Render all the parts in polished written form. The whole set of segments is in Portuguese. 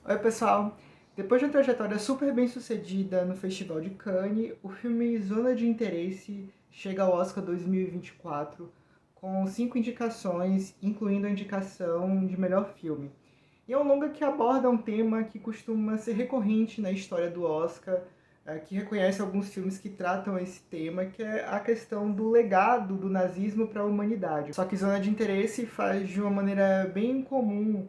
Oi, pessoal! Depois de uma trajetória super bem sucedida no Festival de Cannes, o filme Zona de Interesse chega ao Oscar 2024 com 5 indicações, incluindo a indicação de melhor filme. E é um longa que aborda um tema que costuma ser recorrente na história do Oscar, que reconhece alguns filmes que tratam esse tema, que é a questão do legado do nazismo para a humanidade. Só que Zona de Interesse faz de uma maneira bem comum,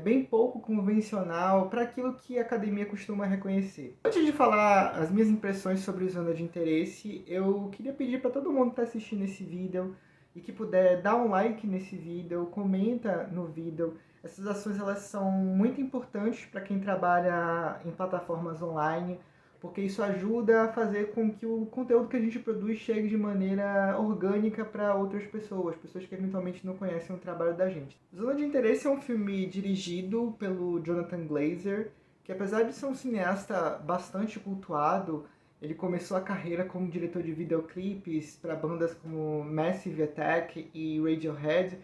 bem pouco convencional, para aquilo que a academia costuma reconhecer. Antes de falar as minhas impressões sobre Zona de Interesse, eu queria pedir para todo mundo que está assistindo esse vídeo e que puder dar um like nesse vídeo, comenta no vídeo. Essas ações elas são muito importantes para quem trabalha em plataformas online, porque isso ajuda a fazer com que o conteúdo que a gente produz chegue de maneira orgânica para outras pessoas que eventualmente não conhecem o trabalho da gente. Zona de Interesse é um filme dirigido pelo Jonathan Glazer, que apesar de ser um cineasta bastante cultuado, ele começou a carreira como diretor de videoclipes para bandas como Massive Attack e Radiohead.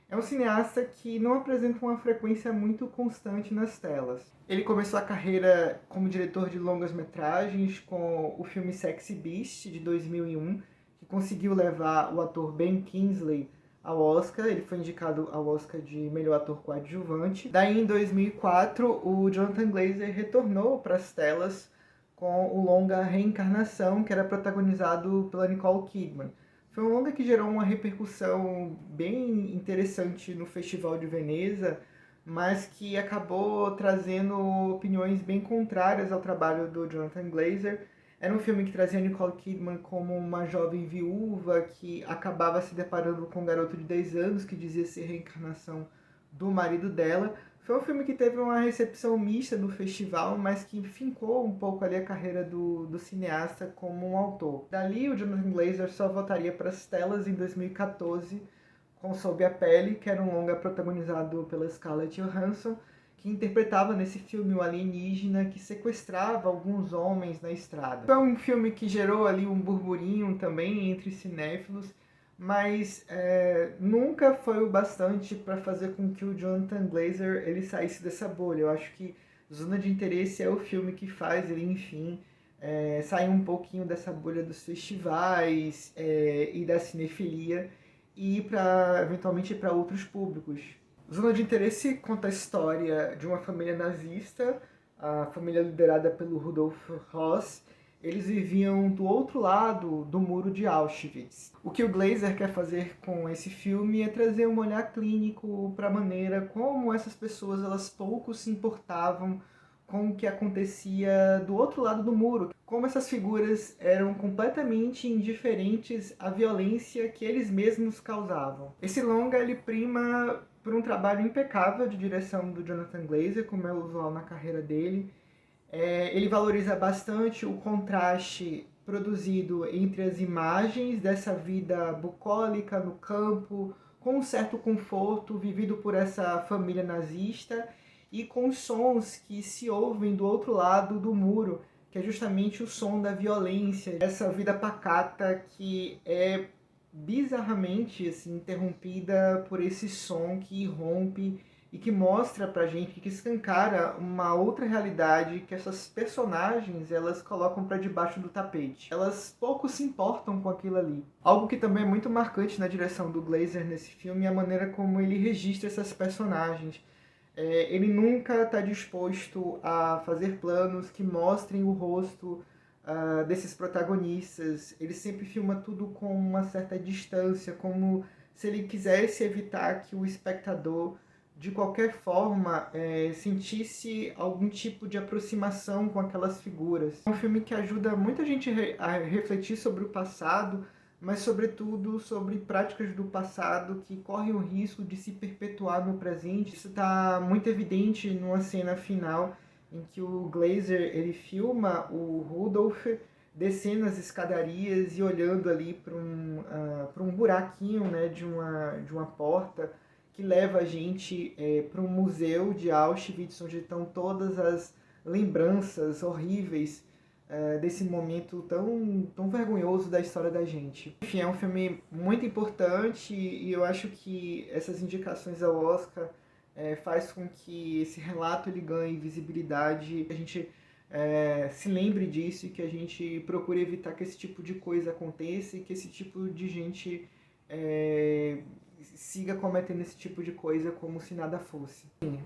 É um cineasta que não apresenta uma frequência muito constante nas telas. Ele começou a carreira como diretor de longas-metragens com o filme Sexy Beast, de 2001, que conseguiu levar o ator Ben Kingsley ao Oscar. Ele foi indicado ao Oscar de melhor ator coadjuvante. Daí, em 2004, o Jonathan Glazer retornou para as telas com o longa Reencarnação, que era protagonizado pela Nicole Kidman. Foi um longa que gerou uma repercussão bem interessante no Festival de Veneza, mas que acabou trazendo opiniões bem contrárias ao trabalho do Jonathan Glazer. Era um filme que trazia Nicole Kidman como uma jovem viúva que acabava se deparando com um garoto de 10 anos que dizia ser reencarnação do marido dela. Foi um filme que teve uma recepção mista no festival, mas que fincou um pouco ali a carreira do cineasta como um autor. Dali, o Jonathan Glazer só voltaria para as telas em 2014 com Sob a Pele, que era um longa protagonizado pela Scarlett Johansson, que interpretava nesse filme um alienígena que sequestrava alguns homens na estrada. Foi um filme que gerou ali um burburinho também entre cinéfilos, mas nunca foi o bastante para fazer com que o Jonathan Glazer ele saísse dessa bolha. Eu acho que Zona de Interesse é o filme que faz ele, enfim, sair um pouquinho dessa bolha dos festivais e da cinefilia e ir eventualmente para outros públicos. Zona de Interesse conta a história de uma família nazista, a família liderada pelo Rudolf Höss. Eles viviam do outro lado do muro de Auschwitz. O que o Glazer quer fazer com esse filme é trazer um olhar clínico para a maneira como essas pessoas elas pouco se importavam com o que acontecia do outro lado do muro. Como essas figuras eram completamente indiferentes à violência que eles mesmos causavam. Esse longa ele prima por um trabalho impecável de direção do Jonathan Glazer, como é usual na carreira dele. Ele valoriza bastante o contraste produzido entre as imagens dessa vida bucólica no campo, com um certo conforto vivido por essa família nazista, e com os sons que se ouvem do outro lado do muro, que é justamente o som da violência, essa vida pacata que é bizarramente assim, interrompida por esse som que irrompe e que mostra pra gente, que escancara uma outra realidade que essas personagens elas colocam pra debaixo do tapete. Elas pouco se importam com aquilo ali. Algo que também é muito marcante na direção do Glazer nesse filme é a maneira como ele registra essas personagens. Ele nunca está disposto a fazer planos que mostrem o rosto desses protagonistas. Ele sempre filma tudo com uma certa distância, como se ele quisesse evitar que o espectador de qualquer forma sentisse algum tipo de aproximação com aquelas figuras. É um filme que ajuda muita gente a refletir sobre o passado, mas sobretudo sobre práticas do passado que correm o risco de se perpetuar no presente. Isso está muito evidente numa cena final em que o Glazer ele filma o Rudolf descendo as escadarias e olhando ali para um buraquinho, né, de uma porta que leva a gente para um museu de Auschwitz, onde estão todas as lembranças horríveis desse momento tão vergonhoso da história da gente. Enfim, é um filme muito importante e eu acho que essas indicações ao Oscar faz com que esse relato ele ganhe visibilidade, que a gente se lembre disso e que a gente procure evitar que esse tipo de coisa aconteça e que esse tipo de gente siga cometendo esse tipo de coisa como se nada fosse.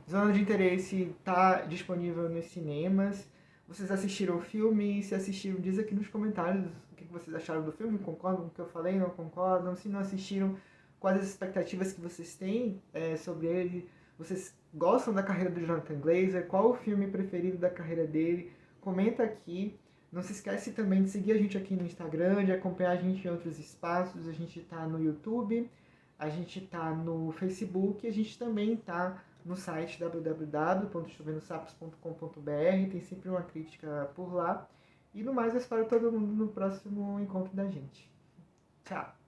Zona de Interesse está disponível nos cinemas. Vocês assistiram o filme? Se assistiram, diz aqui nos comentários o que vocês acharam do filme. Concordam com o que eu falei? Não concordam? Se não assistiram, quais as expectativas que vocês têm sobre ele? Vocês gostam da carreira do Jonathan Glazer? Qual o filme preferido da carreira dele? Comenta aqui. Não se esquece também de seguir a gente aqui no Instagram, de acompanhar a gente em outros espaços. A gente está no YouTube, a gente está no Facebook, a gente também está no site www.chovendossapos.com.br. Tem sempre uma crítica por lá. E no mais, eu espero todo mundo no próximo encontro da gente. Tchau!